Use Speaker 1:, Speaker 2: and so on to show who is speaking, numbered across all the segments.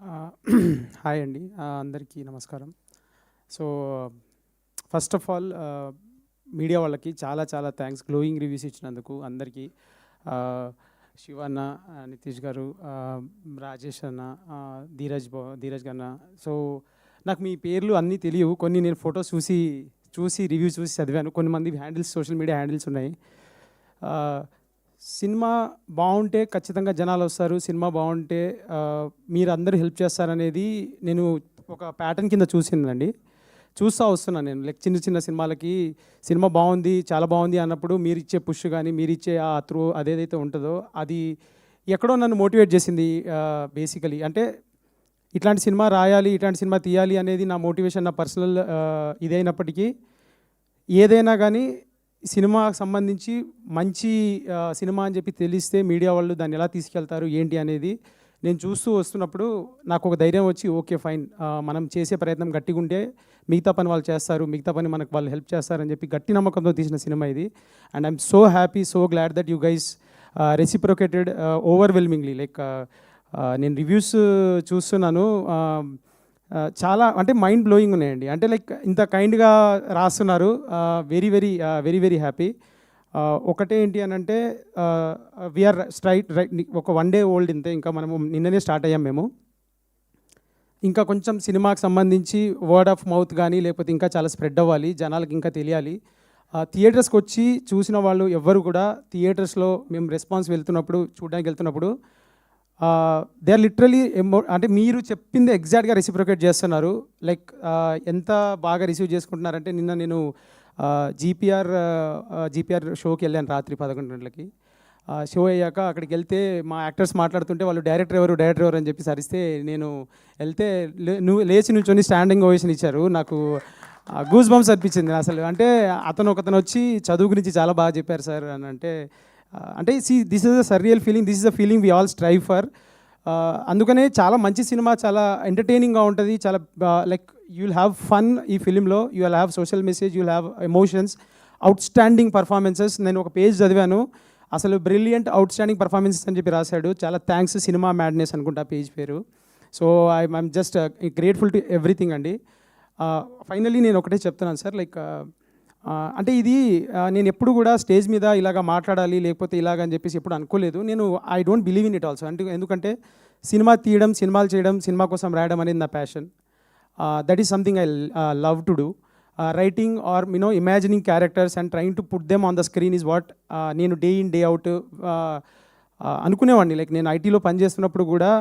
Speaker 1: Hi అండి, అందరికీ నమస్కారం. So first of all media వాళ్ళకి చాలా చాలా థ్యాంక్స్ గ్లోయింగ్ రివ్యూస్ ఇచ్చినందుకు అందరికీ. శివన్న, నితీష్ గారు, రాజేష్ అన్న, ధీరజ్ గన్న. సో నాకు మీ పేర్లు అన్నీ తెలియవు, కొన్ని నేను ఫొటోస్ చూసి రివ్యూస్ చూసి చదివాను. కొంతమంది హ్యాండిల్స్, సోషల్ మీడియా హ్యాండిల్స్ ఉన్నాయి. సినిమా బాగుంటే ఖచ్చితంగా జనాలు వస్తారు, సినిమా బాగుంటే మీరు అందరూ హెల్ప్ చేస్తారనేది నేను ఒక ప్యాటర్న్ కింద చూసిందండి. చూస్తూ వస్తున్నాను నేను. లైక్ చిన్న చిన్న సినిమాలకి సినిమా బాగుంది, చాలా బాగుంది అన్నప్పుడు మీరు ఇచ్చే పుష్ కానీ, మీరు ఇచ్చే ఆ త్రూ అదేదైతే ఉంటుందో అది ఎక్కడో నన్ను మోటివేట్ చేసింది. బేసికలీ అంటే ఇట్లాంటి సినిమా రాయాలి, ఇట్లాంటి సినిమా తీయాలి అనేది నా మోటివేషన్, నా పర్సనల్ ఇదైనప్పటికీ ఏదైనా కానీ సినిమాకు సంబంధించి మంచి సినిమా అని చెప్పి తెలిస్తే మీడియా వాళ్ళు దాన్ని ఎలా తీసుకెళ్తారు ఏంటి అనేది నేను చూస్తూ వస్తున్నప్పుడు నాకు ఒక ధైర్యం వచ్చి, ఓకే ఫైన్, మనం చేసే ప్రయత్నం గట్టిగా ఉంటే మిగతా పని వాళ్ళు చేస్తారు, మిగతా పని మనకు వాళ్ళు హెల్ప్ చేస్తారని చెప్పి గట్టి నమ్మకంతో తీసిన సినిమా ఇది. And I'm so happy, so glad that you guys reciprocated overwhelmingly. Like నేను రివ్యూస్ చూస్తున్నాను, చాలా అంటే మైండ్ బ్లోయింగ్ ఉన్నాయండి. అంటే లైక్ ఇంత కైండ్గా రాస్తున్నారు. Very very very very happy. ఒకటే ఏంటి అని అంటే వీఆర్ రైట్, ఒక 1 day ఓల్డ్ ఇంతే, ఇంకా మనము నిన్ననే స్టార్ట్ అయ్యాం మేము. ఇంకా కొంచెం సినిమాకి సంబంధించి వర్డ్ ఆఫ్ మౌత్ కానీ లేకపోతే ఇంకా చాలా స్ప్రెడ్ అవ్వాలి, జనాలకు ఇంకా తెలియాలి. థియేటర్స్కి వచ్చి చూసిన వాళ్ళు ఎవ్వరు కూడా థియేటర్స్లో మేము రెస్పాన్స్ చూడడానికి వెళ్తున్నప్పుడు దే ఆర్ లిటరలీ అంటే మీరు చెప్పింది ఎగ్జాక్ట్గా రెసిప్రొకేట్ చేస్తున్నారు. లైక్ ఎంత బాగా రిసీవ్ చేసుకుంటున్నారంటే, నిన్న నేను జీపీఆర్ షోకి వెళ్ళాను రాత్రి 11 గంటలకి. షో అయ్యాక అక్కడికి వెళ్తే మా యాక్టర్స్ మాట్లాడుతుంటే వాళ్ళు డైరెక్టర్ ఎవరు అని చెప్పి సరిస్తే నేను వెళ్తే నువ్వు లేచి నుంచొని స్టాండింగ్ ఓవేషన్ ఇచ్చారు. నాకు గూస్ బంప్స్ అనిపించింది అసలు. అంటే ఒకతను వచ్చి చదువు గురించి చాలా బాగా చెప్పారు సార్ అని అంటే this is a surreal feeling, this is a feeling we all strive for. అందుకనే చాలా మంచి సినిమా, చాలా ఎంటర్టైనింగ్గా ఉంటుంది, చాలా like you will have fun ఈ ఫిలింలో, you will have social message, you will have emotions, outstanding performances. నేను ఒక పేజ్ చదివాను, అసలు బ్రిలియంట్ అవుట్ స్టాండింగ్ పర్ఫార్మెన్సెస్ అని చెప్పి రాశాడు. చాలా థ్యాంక్స్, సినిమా మ్యాడ్నెస్ అనుకుంటా పేజ్ పేరు. So I'm just grateful to everything అండి. ఫైనల్లీ నేను ఒకటే చెప్తున్నాను సార్, లైక్ అంటే ఇది నేను ఎప్పుడు కూడా స్టేజ్ మీద ఇలాగ మాట్లాడాలి లేకపోతే ఇలాగని చెప్పేసి ఎప్పుడు అనుకోలేదు. నేను I don't believe in it also. అంటే ఎందుకంటే సినిమా తీయడం, సినిమాలు చేయడం, సినిమా కోసం రాయడం అనేది నా passion. That is something I love to do. Writing or imagining characters and trying to put them on the screen is what నేను డే ఇన్ డే అవుట్ అనుకునేవాడిని. లైక్ నేను ఐటీలో పనిచేస్తున్నప్పుడు కూడా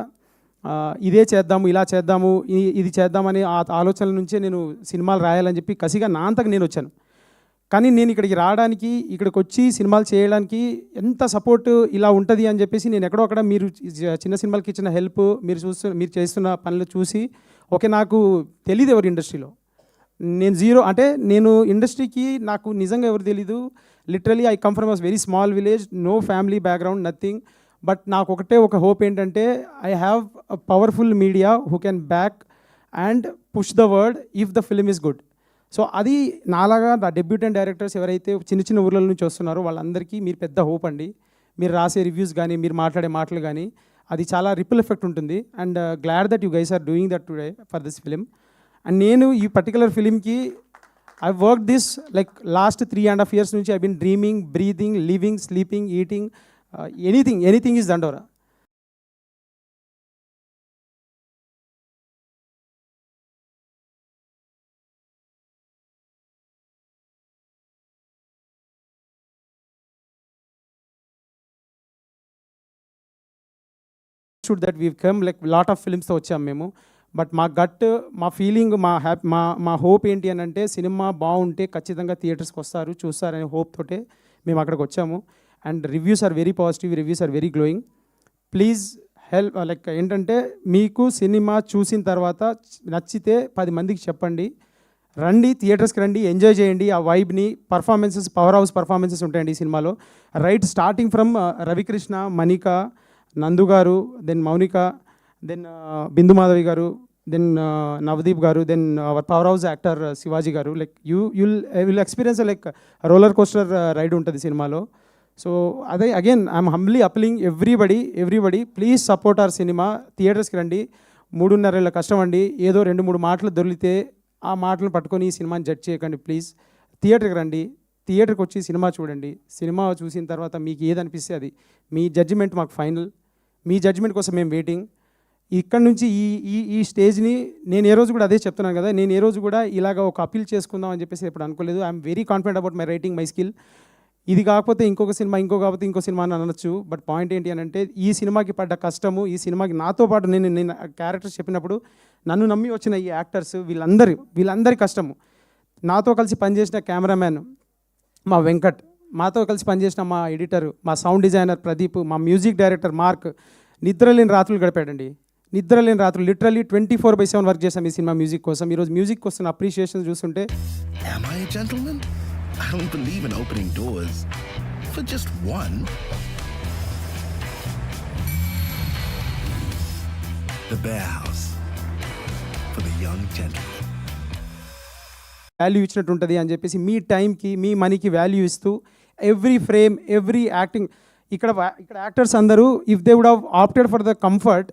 Speaker 1: ఇదే చేద్దాము, ఇలా చేద్దాము, ఇది చేద్దామని ఆ ఆలోచనల నుంచే నేను సినిమాలు రాయాలని చెప్పి కసిగా నా అంతకు నేను వచ్చాను. కానీ నేను ఇక్కడికి రావడానికి, ఇక్కడికి వచ్చి సినిమాలు చేయడానికి ఎంత సపోర్ట్ ఇలా ఉంటుంది అని చెప్పేసి నేను ఎక్కడో అక్కడ మీరు చిన్న సినిమాలకి ఇచ్చిన హెల్ప్, మీరు చేస్తున్న పనులు చూసి ఓకే, నాకు తెలియదు ఎవరు ఇండస్ట్రీలో, నేను జీరో. అంటే నేను ఇండస్ట్రీకి నాకు నిజంగా ఎవరు తెలీదు. Literally I come from a very small village, no family background, nothing. But నాకు ఒకటే ఒక హోప్ ఏంటంటే I have a powerful media who can back and push the word if the film is good. So అది నాలాగా నా debutante directors ఎవరైతే చిన్న చిన్న ఊర్ల నుంచి వస్తున్నారో వాళ్ళందరికీ మీరు పెద్ద హోప్ అండి. మీరు రాసే రివ్యూస్ కానీ, మీరు మాట్లాడే మాటలు కానీ, అది చాలా రిపుల్ ఎఫెక్ట్ ఉంటుంది. And glad that you guys are doing that today for this film. And నేను ఈ పర్టికులర్ ఫిలింకి I work this like last 3.5 years నుంచి I been dreaming, breathing, living, sleeping, eating, anything is Dandora. that we've come like lot of films తో వచ్చాము మేము. But మా gut, మా feeling, మా హోప్ ఏంటి అని అంటే సినిమా బాగుంటే ఖచ్చితంగా థియేటర్స్కి వస్తారు, చూస్తారనే హోప్ తోటే మేము అక్కడికి వచ్చాము. And reviews are very positive, reviews are very glowing. Please help. Like ఏంటంటే మీకు సినిమా చూసిన తర్వాత నచ్చితే 10 మందికి చెప్పండి, రండి, థియేటర్స్కి రండి, ఎంజాయ్ చేయండి ఆ వైబ్ని. పర్ఫార్మెన్సెస్, పవర్ హౌస్ పర్ఫార్మెన్సెస్ ఉంటాయండి ఈ సినిమాలో. Right starting from Ravikrishna, Manika, Nandu garu, then Mounika, then Bindu Madhavi garu, then Navdeep garu, then our power house actor Shivaji garu. Like will experience like roller coaster ride ఉంటుంది సినిమాలో. సో అదే again I'm humbly appealing everybody please support our cinema. థియేటర్స్కి రండి, 3.5 ఏళ్ళ కష్టం అండి. ఏదో 2-3 మాటలు దొరికితే ఆ మాటలను పట్టుకొని ఈ సినిమాని జడ్జ్ చేయకండి ప్లీజ్. థియేటర్కి రండి, థియేటర్కి వచ్చి సినిమా చూడండి. సినిమా చూసిన తర్వాత మీకు ఏదనిపిస్తే అది. మీ జడ్జిమెంట్ మాకు ఫైనల్. మీ జడ్జిమెంట్ కోసం మేము వెయిటింగ్. ఇక్కడ నుంచి ఈ ఈ ఈ స్టేజ్ని నేను ఏ రోజు కూడా అదే చెప్తున్నాను కదా, నేను ఏ రోజు కూడా ఇలాగ ఒక అపీల్ చేసుకుందాం అని చెప్పేసి ఎప్పుడు అనుకోలేదు. I'm very confident about my writing, my skill. ఇది కాకపోతే ఇంకొక సినిమా, కాకపోతే ఇంకో సినిమా అని అనొచ్చు. బట్ పాయింట్ ఏంటి అని అంటే, ఈ సినిమాకి పడ్డ కష్టము, ఈ సినిమాకి నాతో పాటు నేను క్యారెక్టర్స్ చెప్పినప్పుడు నన్ను నమ్మి వచ్చిన ఈ యాక్టర్స్ వీళ్ళందరి కష్టము. నాతో కలిసి పనిచేసిన కెమెరామ్యాన్ మా వెంకట్, మాతో కలిసి పనిచేసిన మా ఎడిటర్, మా సౌండ్ డిజైనర్ ప్రదీప్, మా మ్యూజిక్ డైరెక్టర్ మార్క్, నిద్రలేని రాత్రులు గడిపాడండి. నిద్రలేని రాత్రులు లిటరల్లీ 24/7 వర్క్ చేశాం ఈ సినిమా మ్యూజిక్ కోసం. ఈరోజు మ్యూజిక్ వస్తున్న అప్రిషియేషన్ చూస్తుంటే
Speaker 2: Am I a gentleman? I don't believe in opening doors for just one. The Bear House for the young gentleman.
Speaker 1: Value ఇచ్చినట్టు ఉంటుంది అని చెప్పేసి మీ టైంకి, మీ మనీకి వాల్యూ ఇస్తూ ఎవ్రీ ఫ్రేమ్, ఎవ్రీ యాక్టింగ్. ఇక్కడ యాక్టర్స్ అందరూ if they would have opted for the comfort,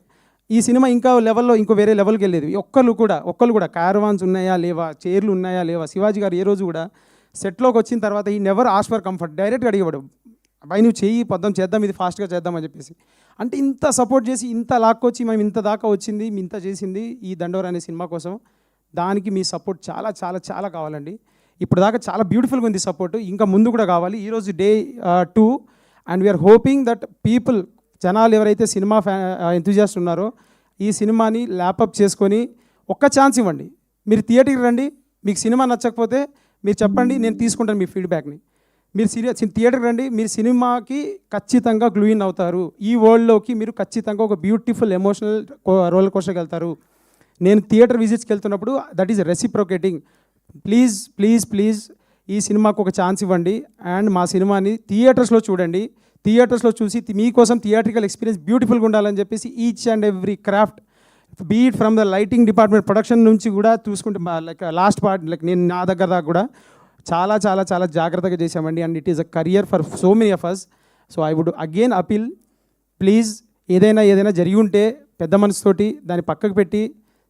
Speaker 1: ఈ సినిమా ఇంకా లెవెల్లో, ఇంకో వేరే లెవెల్కి వెళ్ళేది. ఒక్కళ్ళు కూడా క్యారవాన్స్ ఉన్నాయా లేవా, చైర్లు ఉన్నాయా లేవా. శివాజీ గారు ఏ రోజు కూడా సెట్లోకి వచ్చిన తర్వాత ఈ నెవర్ ఆస్క్ ఫర్ కంఫర్ట్, డైరెక్ట్గా అడిగేవాడు, అబ్బాయి నువ్వు చెయ్యి పొద్దుం చేద్దాం, ఇది ఫాస్ట్గా చేద్దామని చెప్పేసి. అంటే ఇంత సపోర్ట్ చేసి, ఇంత లాక్కొచ్చి మేము ఇంత దాకా వచ్చింది, ఇంత చేసింది ఈ దండోరా అనే సినిమా కోసం. దానికి మీ సపోర్ట్ చాలా చాలా చాలా కావాలండి. ఇప్పుడు దాకా చాలా బ్యూటిఫుల్గా ఉంది సపోర్ట్, ఇంకా ముందు కూడా కావాలి. ఈరోజు day 2 and we are hoping that people, జనాలు ఎవరైతే సినిమా ఎంతూజియాస్ట్ ఉన్నారో ఈ సినిమాని ల్యాపప్ చేసుకొని ఒక్క ఛాన్స్ ఇవ్వండి. మీరు థియేటర్కి రండి, మీకు సినిమా నచ్చకపోతే మీరు చెప్పండి, నేను తీసుకుంటాను మీ ఫీడ్బ్యాక్ని. మీరు థియేటర్కి రండి, మీరు సినిమాకి ఖచ్చితంగా గ్లూ ఇన్ అవుతారు. ఈ వరల్డ్లోకి మీరు ఖచ్చితంగా ఒక బ్యూటిఫుల్ ఎమోషనల్ రోలర్ కోస్టర్కి వెళ్తారు. నేను థియేటర్ విజిట్స్కి వెళ్తున్నప్పుడు that is reciprocating. Please please please ఈ సినిమాకు ఒక ఛాన్స్ ఇవ్వండి అండ్ మా సినిమాని థియేటర్స్లో చూడండి. థియేటర్స్లో చూసి మీకోసం థియేట్రికల్ ఎక్స్పీరియన్స్ బ్యూటిఫుల్గా ఉండాలని చెప్పేసి each and every craft, beat from the lighting department, production నుంచి కూడా చూసుకుంటే లైక్ లాస్ట్ పార్ట్, లైక్ నేను నా దగ్గర దాకా కూడా చాలా చాలా చాలా జాగ్రత్తగా చేసామండి. And it is a career for so many of us. So I would again appeal, please ఏదైనా జరిగి ఉంటే పెద్ద మనసుతోటి దాన్ని పక్కకు పెట్టి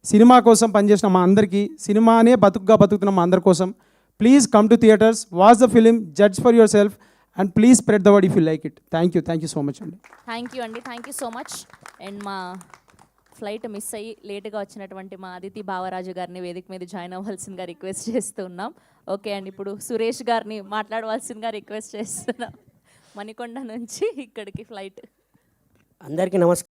Speaker 1: సినిమా కోసం పనిచేసిన మా అందరికీ, సినిమానే బతుకుతున్న మా అందరి కోసం, please come to theatres, watch the film, judge for yourself and please spread the word if you like it. Thank you so much అండి.
Speaker 3: Thank you so much. And మా ఫ్లైట్ మిస్ అయ్యి లేటుగా వచ్చినటువంటి మా అదితి బావరాజు గారిని వేదిక మీద join అవ్వాల్సిందిగా request చేస్తూ ఉన్నాం. ఓకే అండి, ఇప్పుడు సురేష్ గారిని మాట్లాడవలసిందిగా రిక్వెస్ట్ చేస్తున్నాం. మణికొండ నుంచి ఇక్కడికి ఫ్లైట్.
Speaker 4: అందరికీ నమస్కారం.